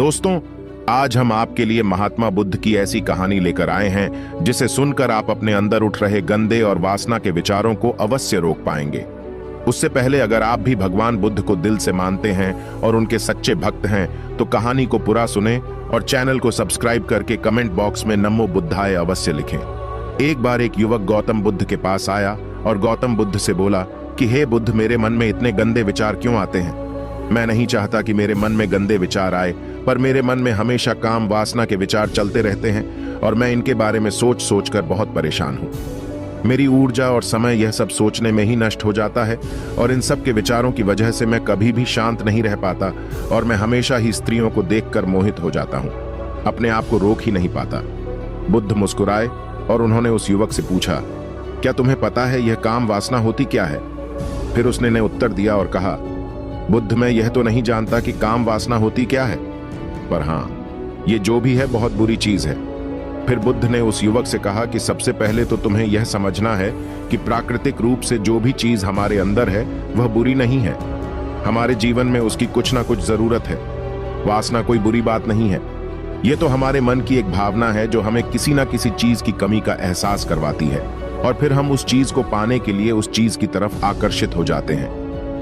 दोस्तों, आज हम आपके लिए महात्मा बुद्ध की ऐसी कहानी लेकर आए हैं जिसे सुनकर आप अपने अंदर उठ रहे गंदे और वासना के विचारों को अवश्य रोक पाएंगे। उससे पहले अगर आप भी भगवान बुद्ध को दिल से मानते हैं और उनके सच्चे भक्त हैं तो कहानी को पूरा सुने और चैनल को सब्सक्राइब करके कमेंट बॉक्स में नमो बुद्धाय अवश्य लिखें। एक बार एक युवक गौतम बुद्ध के पास आया और गौतम बुद्ध से बोला कि हे बुद्ध, मेरे मन में इतने गंदे विचार क्यों आते हैं? मैं नहीं चाहता कि मेरे मन में गंदे विचार आए, पर मेरे मन में हमेशा काम वासना के विचार चलते रहते हैं और मैं इनके बारे में सोच सोचकर बहुत परेशान हूँ। मेरी ऊर्जा और समय यह सब सोचने में ही नष्ट हो जाता है और इन सब के विचारों की वजह से मैं कभी भी शांत नहीं रह पाता और मैं हमेशा ही स्त्रियों को देखकर मोहित हो जाता हूँ, अपने आप को रोक ही नहीं पाता। बुद्ध मुस्कुराए और उन्होंने उस युवक से पूछा, क्या तुम्हें पता है यह काम वासना होती क्या है? फिर उसने ने उत्तर दिया और कहा, बुद्ध, मैं यह तो नहीं जानता कि काम वासना होती क्या है, पर हाँ, ये जो भी है बहुत बुरी चीज है। फिर बुद्ध ने उस युवक से कहा कि सबसे पहले तो तुम्हें यह समझना है कि प्राकृतिक रूप से जो भी चीज हमारे अंदर है वह बुरी नहीं है। हमारे जीवन में उसकी कुछ ना कुछ जरूरत है। वासना कोई बुरी बात नहीं है। यह तो हमारे मन की एक भावना है जो हमें किसी ना किसी चीज की कमी का एहसास करवाती है और फिर हम उस चीज को पाने के लिए उस चीज की तरफ आकर्षित हो जाते हैं।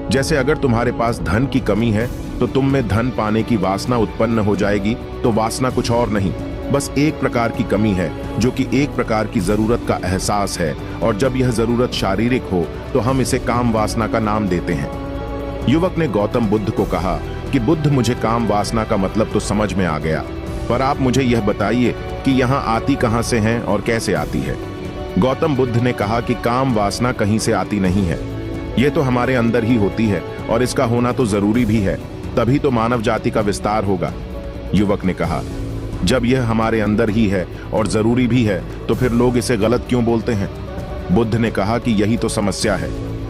जैसे अगर तुम्हारे पास धन की कमी है तो तुम में धन पाने की वासना उत्पन्न हो जाएगी। तो वासना कुछ और नहीं, बस एक प्रकार की कमी है जो कि एक प्रकार की जरूरत का एहसास है, और जब यह जरूरत शारीरिक हो तो हम इसे काम वासना का नाम देते हैं। युवक ने गौतम बुद्ध को कहा कि बुद्ध, मुझे काम वासना का मतलब तो समझ में आ गया, पर आप मुझे यह बताइए कि यहाँ आती कहाँ से है और कैसे आती है। गौतम बुद्ध ने कहा कि काम वासना कहीं से आती नहीं है, यह तो हमारे अंदर ही होती है और इसका होना तो जरूरी भी है, तभी तो मानव जाति का विस्तार होगा। युवक ने कहा, जब यह हमारे अंदर ही है और जरूरी भी है तो फिर लोग इसे गलत क्यों बोलते हैं? बुद्ध ने कहा कि यही तो समस्या है।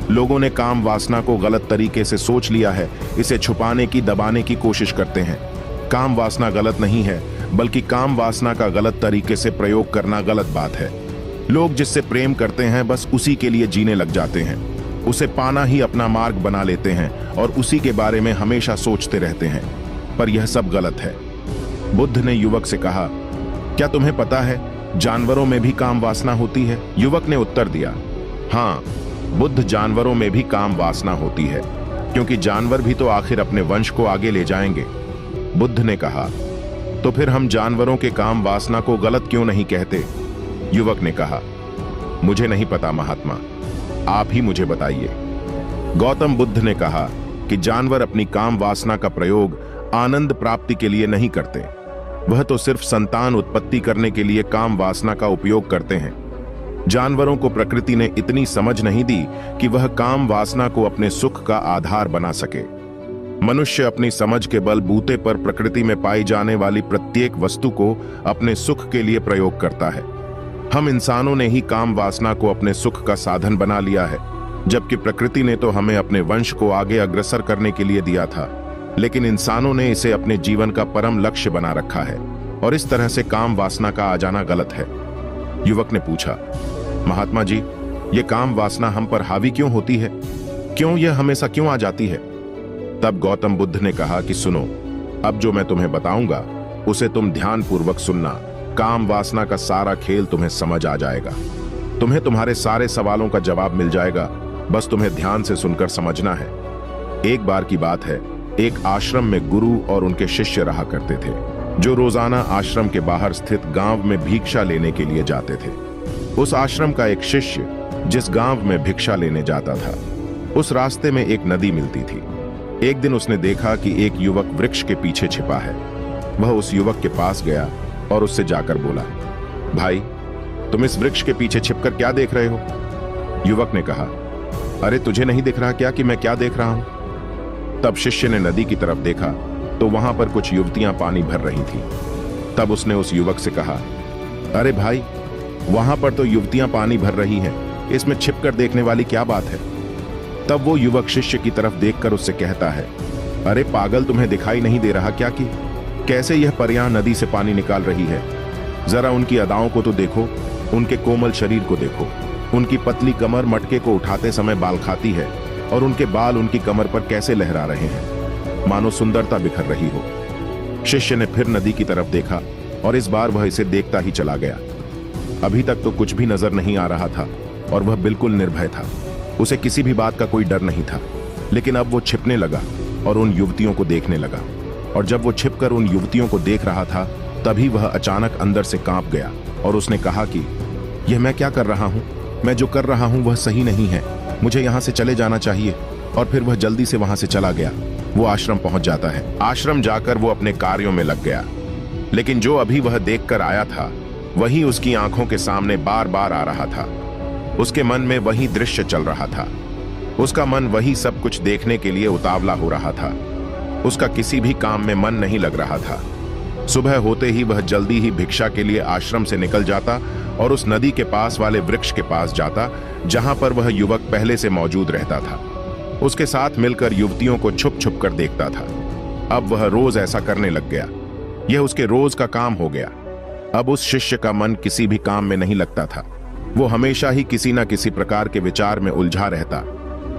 लोगों ने काम वासना को गलत तरीके से सोच लिया है, इसे छुपाने की, दबाने की कोशिश करते हैं। काम वासना गलत नहीं है, बल्कि काम वासना का गलत तरीके से प्रयोग करना गलत बात है। लोग जिससे प्रेम करते हैं बस उसी के लिए जीने लग जाते हैं, उसे पाना ही अपना मार्ग बना लेते हैं और उसी के बारे में हमेशा सोचते रहते हैं, पर यह सब गलत है। बुद्ध ने युवक से कहा, क्या तुम्हें पता है जानवरों में भी काम वासना होती है? युवक ने उत्तर दिया, हाँ बुद्ध, जानवरों में भी काम वासना होती है, क्योंकि जानवर भी तो आखिर अपने वंश को आगे ले जाएंगे। बुद्ध ने कहा, तो फिर हम जानवरों के काम वासना को गलत क्यों नहीं कहते? युवक ने कहा, मुझे नहीं पता महात्मा, आप ही मुझे बताइए। गौतम बुद्ध ने कहा कि जानवर अपनी काम वासना का प्रयोग आनंद प्राप्ति के लिए नहीं करते, वह तो सिर्फ संतान उत्पत्ति करने के लिए काम वासना का उपयोग करते हैं। जानवरों को प्रकृति ने इतनी समझ नहीं दी कि वह काम वासना को अपने सुख का आधार बना सके। मनुष्य अपनी समझ के बल बूते पर प्रकृति में पाई जाने वाली प्रत्येक वस्तु को अपने सुख के लिए प्रयोग करता है। हम इंसानों ने ही काम वासना को अपने सुख का साधन बना लिया है, जबकि प्रकृति ने तो हमें अपने वंश को आगे अग्रसर करने के लिए दिया था, लेकिन इंसानों ने इसे अपने जीवन का परम लक्ष्य बना रखा है और इस तरह से काम वासना का आ जाना गलत है। युवक ने पूछा, महात्मा जी, ये काम वासना हम पर हावी क्यों होती है? क्यों यह हमेशा क्यों आ जाती है? तब गौतम बुद्ध ने कहा कि सुनो, अब जो मैं तुम्हें बताऊंगा उसे तुम ध्यानपूर्वक सुनना। काम वासना का सारा खेल तुम्हें समझ आ जाएगा, तुम्हें तुम्हारे सारे सवालों का जवाब मिल जाएगा, बस तुम्हें ध्यान से सुनकर समझना है। एक बार की बात है, एक आश्रम में गुरु और उनके शिष्य रहा करते थे, जो रोजाना आश्रम के बाहर स्थित गांव में भिक्षा लेने के लिए जाते थे। उस आश्रम का एक शिष्य जिस गांव में भिक्षा लेने जाता था, उस रास्ते में एक नदी मिलती थी। एक दिन उसने देखा कि एक युवक वृक्ष के पीछे छिपा है। वह उस युवक के पास गया और उससे जाकर बोला, भाई, तुम इस वृक्ष के पीछे छिपकर क्या देख रहे हो? युवक ने कहा, अरे तुझे नहीं दिख रहा क्या कि मैं क्या देख रहा हूं? तब शिष्य ने नदी की तरफ देखा तो वहां पर कुछ युवतियां पानी भर रही थीं। तब उसने उस युवक से कहा, अरे भाई, वहां पर तो युवतियां पानी भर रही हैं, इसमें छिपकर देखने वाली क्या बात है? तब वो युवक शिष्य की तरफ देखकर उससे कहता है, अरे पागल, तुम्हें दिखाई नहीं दे रहा क्या कि कैसे यह परियां नदी से पानी निकाल रही है? जरा उनकी अदाओं को तो देखो, उनके कोमल शरीर को देखो, उनकी पतली कमर मटके को उठाते समय बाल खाती है और उनके बाल उनकी कमर पर कैसे लहरा रहे हैं, मानो सुंदरता बिखर रही हो। शिष्य ने फिर नदी की तरफ देखा और इस बार वह इसे देखता ही चला गया। अभी तक तो कुछ भी नजर नहीं आ रहा था और वह बिल्कुल निर्भय था। उसे किसी भी बात का कोई डर नहीं था। लेकिन अब वो छिपने लगा और उन युवतियों को देखने लगा। और जब वो छिपकर उन युवतियों को देख रहा था, तभी वह अचानक अंदर से कांप गया और उसने कहा कि यह मैं क्या कर रहा हूं? मैं जो कर रहा हूं वह सही नहीं है। मुझे यहां से चले जाना चाहिए। और फिर वह जल्दी से वहां से चला गया। वो आश्रम पहुंच जाता है। आश्रम जाकर वो अपने कार्यों में लग गया। लेकिन जो अभी वह देखकर आया था, वही उसकी आंखों के सामने बार बार आ रहा था। उसके मन में वही दृश्य चल रहा था। उसका मन वही सब कुछ देखने के लिए उतावला हो रहा था। उसका किसी भी काम में मन नहीं लग रहा था। सुबह होते ही वह जल्दी ही भिक्षा के लिए आश्रम से निकल जाता और उस नदी के पास वाले वृक्ष के पास जाता, जहां पर वह युवक पहले से मौजूद रहता था। उसके साथ मिलकर युवतियों को छुप छुप कर देखता था। अब वह रोज ऐसा करने लग गया। यह उसके रोज का काम हो गया। अब उस शिष्य का मन किसी भी काम में नहीं लगता था। वो हमेशा ही किसी न किसी प्रकार के विचार में उलझा रहता।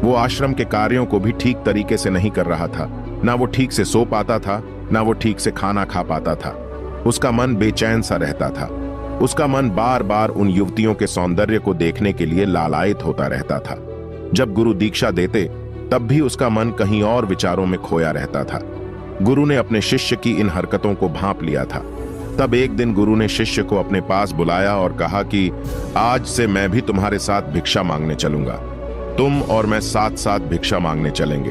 वो आश्रम के कार्यों को भी ठीक तरीके से नहीं कर रहा था। ना वो ठीक से सो पाता था, ना वो ठीक से खाना खा पाता था। उसका मन बेचैन सा रहता था। उसका मन बार बार उन युवतियों के सौंदर्य को देखने के लिए लालायित होता रहता था। जब गुरु दीक्षा देते, तब भी उसका मन कहीं और विचारों में खोया रहता था। गुरु ने अपने शिष्य की इन हरकतों को भांप लिया था। तब एक दिन गुरु ने शिष्य को अपने पास बुलाया और कहा कि आज से मैं भी तुम्हारे साथ भिक्षा मांगने चलूंगा। तुम और मैं साथ साथ भिक्षा मांगने चलेंगे।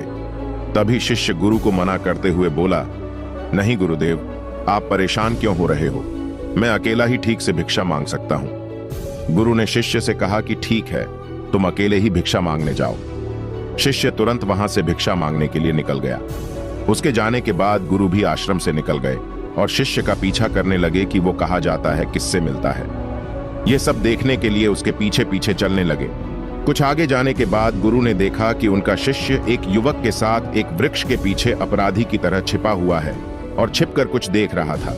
तभी शिष्य गुरु को मना करते हुए बोला, नहीं गुरुदेव, आप परेशान क्यों हो रहे हो? मैं अकेला ही ठीक से भिक्षा मांग सकता हूं। गुरु ने शिष्य से कहा कि ठीक है, तुम अकेले ही भिक्षा मांगने जाओ। शिष्य तुरंत वहां से भिक्षा मांगने के लिए निकल गया। उसके जाने के बाद गुरु भी आश्रम से निकल गए और शिष्य का पीछा करने लगे कि वो कहा जाता है, किससे मिलता है। ये सब देखने के लिए उसके पीछे पीछे चलने लगे। कुछ आगे जाने के बाद गुरु ने देखा कि उनका शिष्य एक युवक के साथ एक वृक्ष के पीछे अपराधी की तरह छिपा हुआ है और छिपकर कुछ देख रहा था।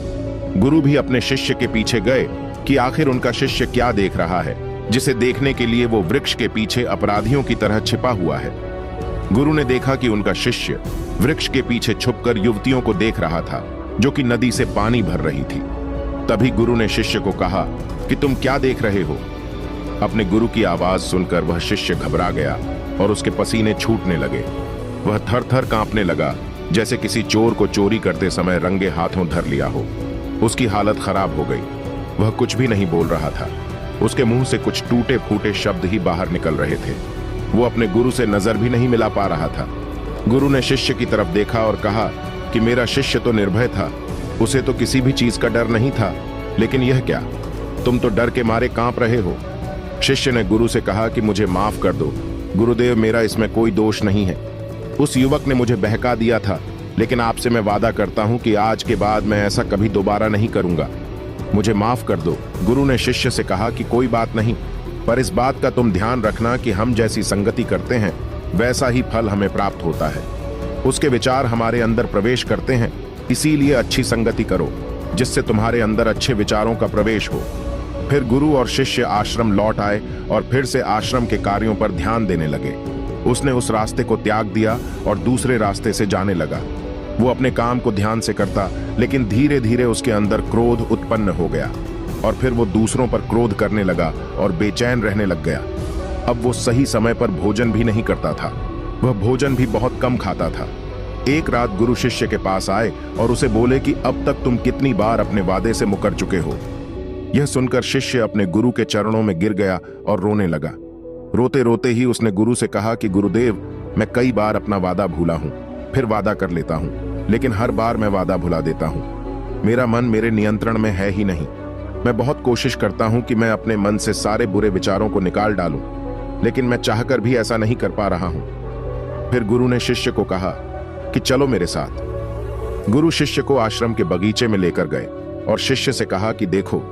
गुरु भी अपने शिष्य के पीछे गए कि आखिर उनका शिष्य क्या देख रहा है, जिसे देखने के लिए वो वृक्ष के पीछे अपराधियों की तरह छिपा हुआ है। गुरु ने देखा कि उनका शिष्य वृक्ष के पीछे छुपकर युवतियों को देख रहा था, जो कि नदी से पानी भर रही थी। तभी गुरु ने शिष्य को कहा कि तुम क्या देख रहे हो? अपने गुरु की आवाज सुनकर वह शिष्य घबरा गया और उसके पसीने छूटने लगे। वह थर थर कांपने लगा, जैसे किसी चोर को चोरी करते समय रंगे हाथों धर लिया हो। उसकी हालत खराब हो गई। वह कुछ भी नहीं बोल रहा था। उसके मुंह से कुछ टूटे फूटे शब्द ही बाहर निकल रहे थे। वो अपने गुरु से नजर भी नहीं मिला पा रहा था। गुरु ने शिष्य की तरफ देखा और कहा कि मेरा शिष्य तो निर्भय था, उसे तो किसी भी चीज का डर नहीं था, लेकिन यह क्या, तुम तो डर के मारे कांप रहे हो। शिष्य ने गुरु से कहा कि मुझे माफ कर दो गुरुदेव, मेरा इसमें कोई दोष नहीं है। उस युवक ने मुझे बहका दिया था, लेकिन आपसे मैं वादा करता हूं कि आज के बाद मैं ऐसा कभी दोबारा नहीं करूंगा। मुझे माफ कर दो। गुरु ने शिष्य से कहा कि कोई बात नहीं, पर इस बात का तुम ध्यान रखना कि हम जैसी संगति करते हैं, वैसा ही फल हमें प्राप्त होता है। उसके विचार हमारे अंदर प्रवेश करते हैं, इसीलिए अच्छी संगति करो, जिससे तुम्हारे अंदर अच्छे विचारों का प्रवेश हो। फिर गुरु और शिष्य आश्रम लौट आए और फिर से आश्रम के कार्यों पर ध्यान देने लगे। उसने उस रास्ते को त्याग दिया और दूसरे रास्ते से जाने लगा। वो अपने काम को ध्यान से करता, लेकिन धीरे धीरे उसके अंदर क्रोध उत्पन्न हो गया और फिर वो दूसरों पर क्रोध करने लगा और बेचैन रहने लग गया। अब वो सही समय पर भोजन भी नहीं करता था। वह भोजन भी बहुत कम खाता था। एक रात गुरु शिष्य के पास आए और उसे बोले कि अब तक तुम कितनी बार अपने वादे से मुकर चुके हो। यह सुनकर शिष्य अपने गुरु के चरणों में गिर गया और रोने लगा। रोते रोते ही उसने गुरु से कहा कि गुरुदेव, मैं कई बार अपना वादा भूला हूं, फिर वादा कर लेता हूं, लेकिन हर बार मैं वादा भुला देता हूं। मेरा मन मेरे नियंत्रण में है ही नहीं। मैं बहुत कोशिश करता हूं कि मैं अपने मन से सारे बुरे विचारों को निकाल डालूं, लेकिन मैं चाहकर भी ऐसा नहीं कर पा रहा हूं। फिर गुरु ने शिष्य को कहा कि चलो मेरे साथ। गुरु शिष्य को आश्रम के बगीचे में लेकर गए और शिष्य से कहा कि देखो,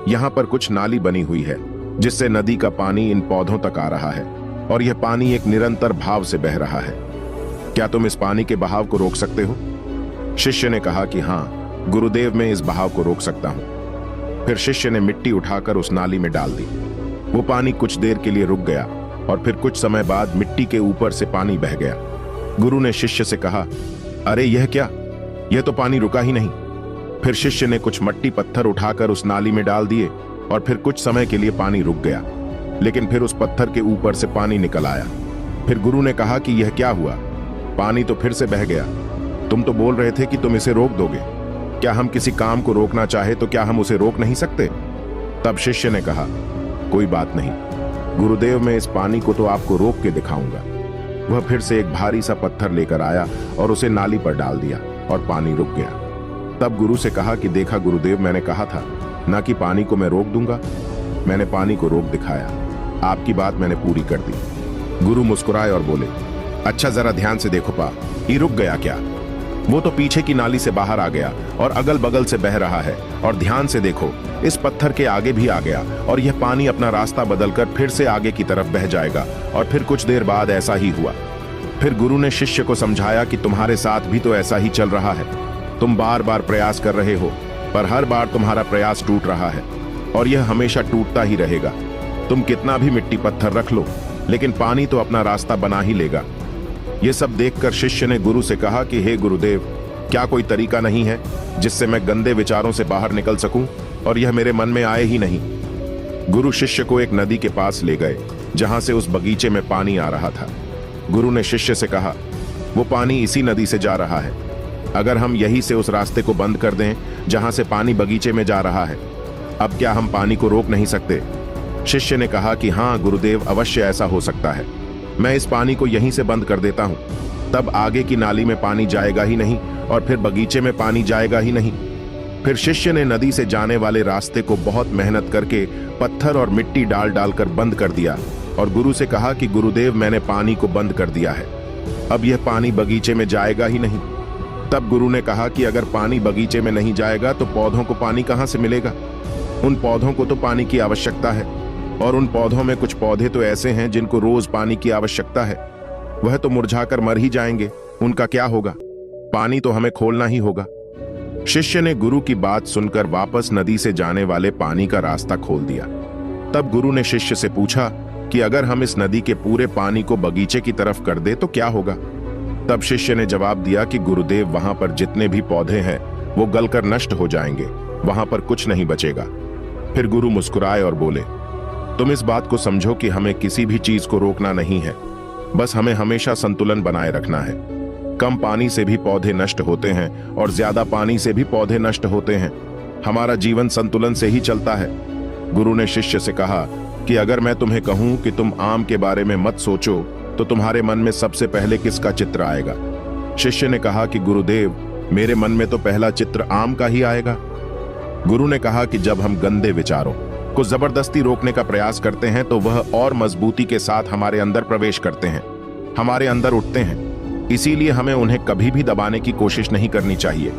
यहां पर कुछ नाली बनी हुई है, जिससे नदी का पानी इन पौधों तक आ रहा है और यह पानी एक निरंतर भाव से बह रहा है। क्या तुम इस पानी के बहाव को रोक सकते हो? शिष्य ने कहा कि हाँ गुरुदेव, मैं इस बहाव को रोक सकता हूं। फिर शिष्य ने मिट्टी उठाकर उस नाली में डाल दी। वो पानी कुछ देर के लिए रुक गया और फिर कुछ समय बाद मिट्टी के ऊपर से पानी बह गया। गुरु ने शिष्य से कहा, अरे यह क्या, यह तो पानी रुका ही नहीं। फिर शिष्य ने कुछ मट्टी पत्थर उठाकर उस नाली में डाल दिए और फिर कुछ समय के लिए पानी रुक गया, लेकिन फिर उस पत्थर के ऊपर से पानी निकल आया। फिर गुरु ने कहा कि यह क्या हुआ? पानी तो फिर से बह गया। तुम तो बोल रहे थे कि तुम इसे रोक दोगे। क्या हम किसी काम को रोकना चाहे तो क्या हम उसे रोक नहीं सकते? तब शिष्य ने कहा, कोई बात नहीं गुरुदेव, मैं इस पानी को तो आपको रोक के दिखाऊंगा। वह फिर से एक भारी सा पत्थर लेकर आया और उसे नाली पर डाल दिया और पानी रुक गया। तब गुरु से कहा कि देखा गुरुदेव, मैंने कहा था ना कि पानी को मैं रोक दूंगा। मैंने पानी को रोक दिखाया, आपकी बात मैंने पूरी कर दी। गुरु मुस्कुराए और बोले, अच्छा जरा ध्यान से देखो पा, ये रुक गया क्या? वो तो पीछे की नाली से बाहर आ गया और अगल बगल से बह रहा है। और ध्यान से देखो, इस पत्थर के आगे भी आ गया और यह पानी अपना रास्ता बदलकर फिर से आगे की तरफ बह जाएगा। और फिर कुछ देर बाद ऐसा ही हुआ। फिर गुरु ने शिष्य को समझाया कि तुम्हारे साथ भी तो ऐसा ही चल रहा है। तुम बार बार प्रयास कर रहे हो, पर हर बार तुम्हारा प्रयास टूट रहा है और यह हमेशा टूटता ही रहेगा। तुम कितना भी मिट्टी पत्थर रख लो, लेकिन पानी तो अपना रास्ता बना ही लेगा। यह सब देखकर शिष्य ने गुरु से कहा कि हे गुरुदेव, क्या कोई तरीका नहीं है जिससे मैं गंदे विचारों से बाहर निकल सकूं और यह मेरे मन में आए ही नहीं? गुरु शिष्य को एक नदी के पास ले गए जहां से उस बगीचे में पानी आ रहा था। गुरु ने शिष्य से कहा, वो पानी इसी नदी से जा रहा है। अगर हम यहीं से उस रास्ते को बंद कर दें जहां से पानी बगीचे में जा रहा है, अब क्या हम पानी को रोक नहीं सकते? शिष्य ने कहा कि हाँ गुरुदेव, अवश्य ऐसा हो सकता है। मैं इस पानी को यहीं से बंद कर देता हूं, तब आगे की नाली में पानी जाएगा ही नहीं और फिर बगीचे में पानी जाएगा ही नहीं। फिर शिष्य ने नदी से जाने वाले रास्ते को बहुत मेहनत करके पत्थर और मिट्टी डाल डालकर बंद कर दिया और गुरु से कहा कि गुरुदेव, मैंने पानी को बंद कर दिया है, अब यह पानी बगीचे में जाएगा ही नहीं। तब गुरु ने कहा कि अगर पानी बगीचे में नहीं जाएगा तो पौधों को पानी कहां से मिलेगा? उन पौधों को तो पानी की आवश्यकता है और उन पौधों में कुछ पौधे तो ऐसे हैं जिनको रोज पानी की आवश्यकता है। वह तो मुरझाकर मर ही जाएंगे, उनका क्या होगा? पानी तो हमें खोलना ही होगा। शिष्य ने गुरु की बात सुनकर वापस नदी से जाने वाले पानी का रास्ता खोल दिया। तब गुरु ने शिष्य से पूछा कि अगर हम इस नदी के पूरे पानी को बगीचे की तरफ कर दे तो क्या होगा? तब शिष्य ने जवाब दिया कि गुरुदेव, वहां पर जितने भी पौधे हैं वो गलकर नष्ट हो जाएंगे, वहां पर कुछ नहीं बचेगा। फिर गुरु मुस्कुराए और बोले, तुम इस बात को समझो कि हमें किसी भी चीज को रोकना नहीं है, बस हमें हमेशा संतुलन बनाए रखना है। कम पानी से भी पौधे नष्ट होते हैं और ज्यादा पानी से भी पौधे नष्ट होते हैं। हमारा जीवन संतुलन से ही चलता है। गुरु ने शिष्य से कहा कि अगर मैं तुम्हें कहूं कि तुम आम के बारे में मत सोचो तो तुम्हारे मन में सबसे पहले किसका चित्र आएगा? शिष्य ने कहा कि गुरुदेव, मेरे मन में तो पहला चित्र आम का ही आएगा। गुरु ने कहा कि जब हम गंदे विचारों को जबरदस्ती रोकने का प्रयास करते हैं तो वह और मजबूती के साथ हमारे अंदर प्रवेश करते हैं, हमारे अंदर उठते हैं। इसीलिए हमें उन्हें कभी भी दबाने की कोशिश नहीं करनी चाहिए।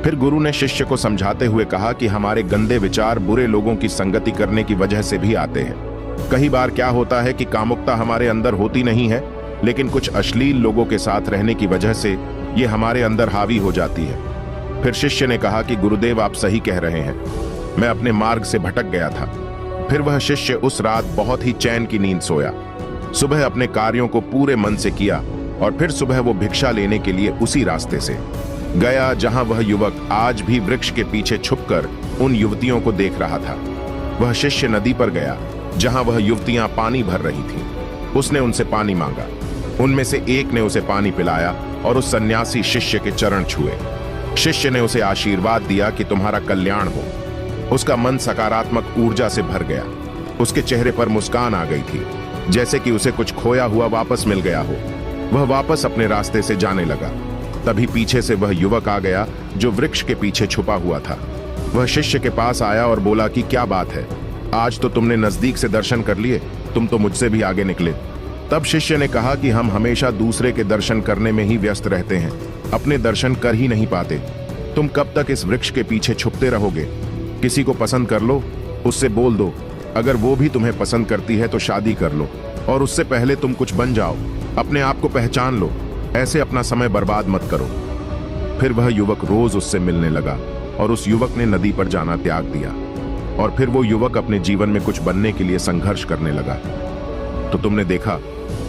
फिर गुरु ने शिष्य को समझाते हुए कहा कि हमारे गंदे विचार बुरे लोगों की संगति करने की वजह से भी आते हैं। कई बार क्या होता है कि कामुकता हमारे अंदर होती नहीं है, लेकिन कुछ अश्लील लोगों के साथ रहने की वजह से ये हमारे अंदर हावी हो जाती है। फिर शिष्य ने कहा कि गुरुदेव, आप सही कह रहे हैं, मैं अपने मार्ग से भटक गया था। फिर वह शिष्य उस रात बहुत ही चैन की नींद सोया। सुबह अपने कार्यों को पूरे मन से किया और फिर सुबह वो भिक्षा लेने के लिए उसी रास्ते से गया जहां वह युवक आज भी वृक्ष के पीछे छुपकर उन युवतियों को देख रहा था। वह शिष्य नदी पर गया जहां वह युवतियां पानी भर रही थीं। उसने उनसे पानी मांगा। उनमें से एक ने उसे पानी पिलाया और उस सन्यासी शिष्य के चरण छुए। शिष्य ने उसे आशीर्वाद दिया कि तुम्हारा कल्याण हो। उसका मन सकारात्मक ऊर्जा से भर गया। उसके चेहरे पर मुस्कान आ गई थी, जैसे कि उसे कुछ खोया हुआ वापस मिल गया हो। वह वापस अपने रास्ते से जाने लगा। तभी पीछे से वह युवक आ गया जो वृक्ष के पीछे छुपा हुआ था। वह शिष्य के पास आया और बोला कि क्या बात है, आज तो तुमने नजदीक से दर्शन कर लिए, तुम तो मुझसे भी आगे निकले। तब शिष्य ने कहा कि हम हमेशा दूसरे के दर्शन करने में ही व्यस्त रहते हैं, अपने दर्शन कर ही नहीं पाते। तुम कब तक इस वृक्ष के पीछे छुपते रहोगे? किसी को पसंद कर लो, उससे बोल दो। अगर वो भी तुम्हें पसंद करती है तो शादी कर लो और उससे पहले तुम कुछ बन जाओ, अपने आप को पहचान लो। ऐसे अपना समय बर्बाद मत करो। फिर वह युवक रोज उससे मिलने लगा और उस युवक ने नदी पर जाना त्याग दिया और फिर वो युवक अपने जीवन में कुछ बनने के लिए संघर्ष करने लगा। तो तुमने देखा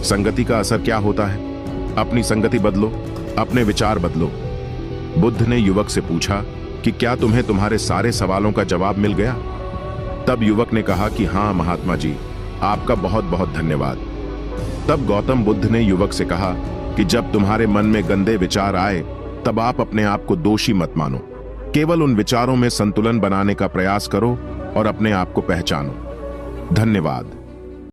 संगति का असर क्या होता है। अपनी संगति बदलो, अपने विचार बदलो। बुद्ध ने युवक से पूछा कि क्या तुम्हें तुम्हारे सारे सवालों का जवाब मिल गया? तब युवक ने कहा कि हाँ महात्मा जी, आपका बहुत बहुत धन्यवाद। तब गौतम बुद्ध ने युवक से कहा कि जब तुम्हारे मन में गंदे विचार आए तब आप अपने आप को दोषी मत मानो, केवल उन विचारों में संतुलन बनाने का प्रयास करो और अपने आप को पहचानो। धन्यवाद।